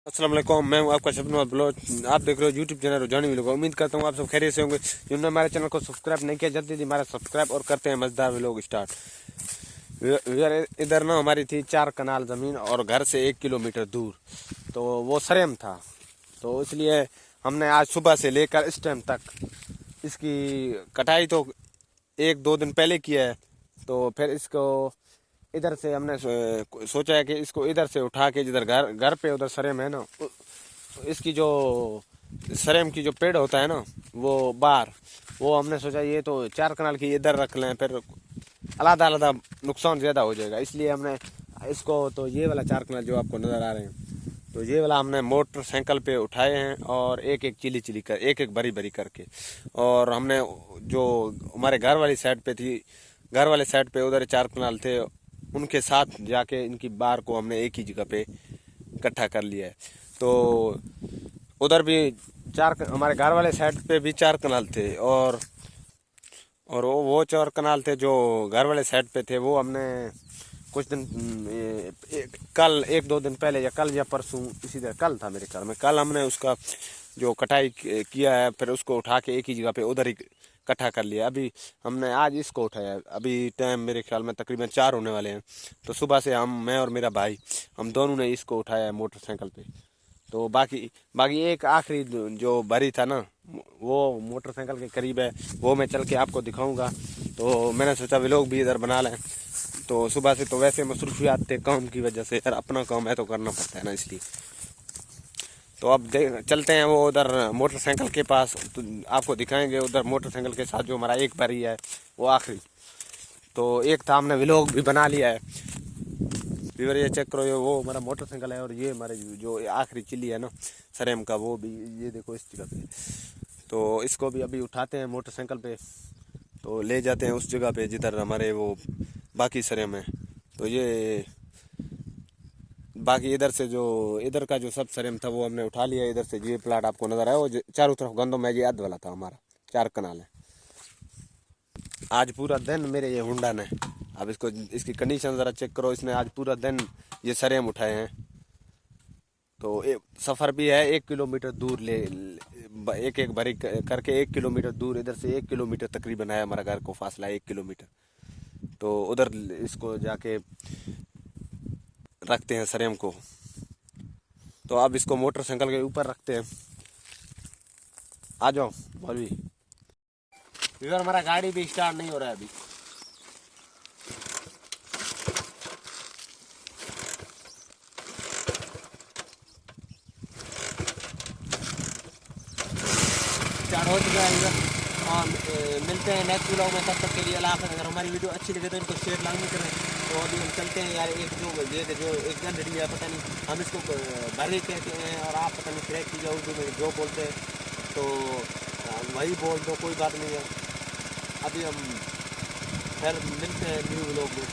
अस्सलाम वालेकुम, मैं हूं आपका शबनवाज ब्लॉग। आप देख रहे हो यूट्यूब चैनल रुझानी व्लॉग। उम्मीद करता हूं आप सब खैरियत से होंगे। जिन्होंने हमारे चैनल को सब्सक्राइब नहीं किया जल्दी से हमारा सब्सक्राइब और करते हैं मजेदार व्लॉग स्टार्ट। इधर ना हमारी थी 4 कनाल ज़मीन और घर से 1 किलोमीटर दूर, तो वो सरेम था। तो इसलिए हमने आज सुबह से लेकर इस टाइम तक इसकी कटाई तो 1-2 दिन पहले किया है। तो फिर इसको इधर से हमने सोचा है कि इसको इधर से उठा के जिधर घर घर पे उधर सरेम है ना, इसकी जो सरेम की जो पेड़ होता है ना वो बार, वो हमने सोचा ये तो 4 कनाल की इधर रख लें, फिर अलग अलग नुकसान ज़्यादा हो जाएगा। इसलिए हमने इसको तो ये वाला 4 कनाल जो आपको नज़र आ रहे हैं, तो ये वाला हमने मोटरसाइकिल पे उठाए हैं और एक एक चिली चिली कर एक एक भरी भरी करके। और हमने जो हमारे घर वाली साइड पे थी, घर वाले साइड पे उधर 4 कनाल थे, उनके साथ जाके इनकी बार को हमने एक ही जगह पे इकट्ठा कर लिया है। तो उधर भी हमारे घर वाले साइड पे भी 4 कनाल थे और वो 4 कनाल थे जो घर वाले साइड पे थे, वो हमने कुछ दिन कल 1-2 दिन पहले या कल या परसों, इसी तरह कल था मेरे ख्याल में, कल हमने उसका जो कटाई किया है, फिर उसको उठा के एक ही जगह पे उधर ही इकट्ठा कर लिया। अभी हमने आज इसको उठाया, अभी टाइम मेरे ख्याल में तकरीबन 4 होने वाले हैं। तो सुबह से मैं और मेरा भाई, हम दोनों ने इसको उठाया है मोटरसाइकिल पे। तो बाकी बाकी एक आखिरी जो भरी था ना, वो मोटरसाइकिल के करीब है, वो मैं चल के आपको दिखाऊंगा। तो मैंने सोचा व्लॉग भी इधर बना लें। तो सुबह से तो वैसे मसरूफियात थे काम की वजह से, यार अपना काम है तो करना पड़ता है ना, इसलिए। तो अब चलते हैं वो उधर मोटरसाइकिल के पास, तो आपको दिखाएंगे उधर मोटरसाइकिल के साथ जो हमारा एक बारी है वो आखिरी। तो एक था, हमने व्लॉग भी बना लिया है। व्यूअर ये चेक करो, ये वो हमारा मोटरसाइकिल है और ये हमारे जो आखिरी चिल्ली है ना सरेम का, वो भी ये देखो इस जगह पे। तो इसको भी अभी उठाते हैं मोटरसाइकिल पे, तो ले जाते हैं उस जगह पे जिधर हमारे वो बाकी सरेम है। तो ये बाकी इधर से जो इधर का जो सब सरेम था वो हमने उठा लिया। इधर से ये प्लाट आपको नजर आया, वो चारों तरफ गंदों में ये अध वाला था, हमारा 4 कनाल है। आज पूरा दिन मेरे ये हुंडा ने, अब इसको इसकी कंडीशन ज़रा चेक करो, इसने आज पूरा दिन ये सरेम उठाए हैं। तो सफ़र भी है 1 किलोमीटर दूर एक एक भरी करके 1 किलोमीटर दूर, इधर से 1 किलोमीटर तकरीबन है हमारा घर को फासला, 1 किलोमीटर। तो उधर इसको जाके रखते हैं सरेम को। तो अब इसको मोटरसाइकिल के ऊपर रखते हैं। आ जाओ मौलवी। इधर हमारा गाड़ी भी स्टार्ट नहीं हो रहा है अभी। स्टार्ट हो चुका है इधर। हाँ, मिलते हैं नेक्स्ट व्लॉग में, तब तक के लिए अल्लाह हाफ़िज़। अगर हमारी वीडियो अच्छी लगे तो इनको शेयर लाजमी करें। तो अभी हम चलते हैं यार, एक जो एक गन रेडी है, पता नहीं हम इसको भरे कहते हैं और आप पता नहीं क्रैक कीजिए उर्दू में जो बोलते हैं, तो वही बोल दो, कोई बात नहीं है। अभी हम फिर मिलते हैं न्यू व्लॉग में।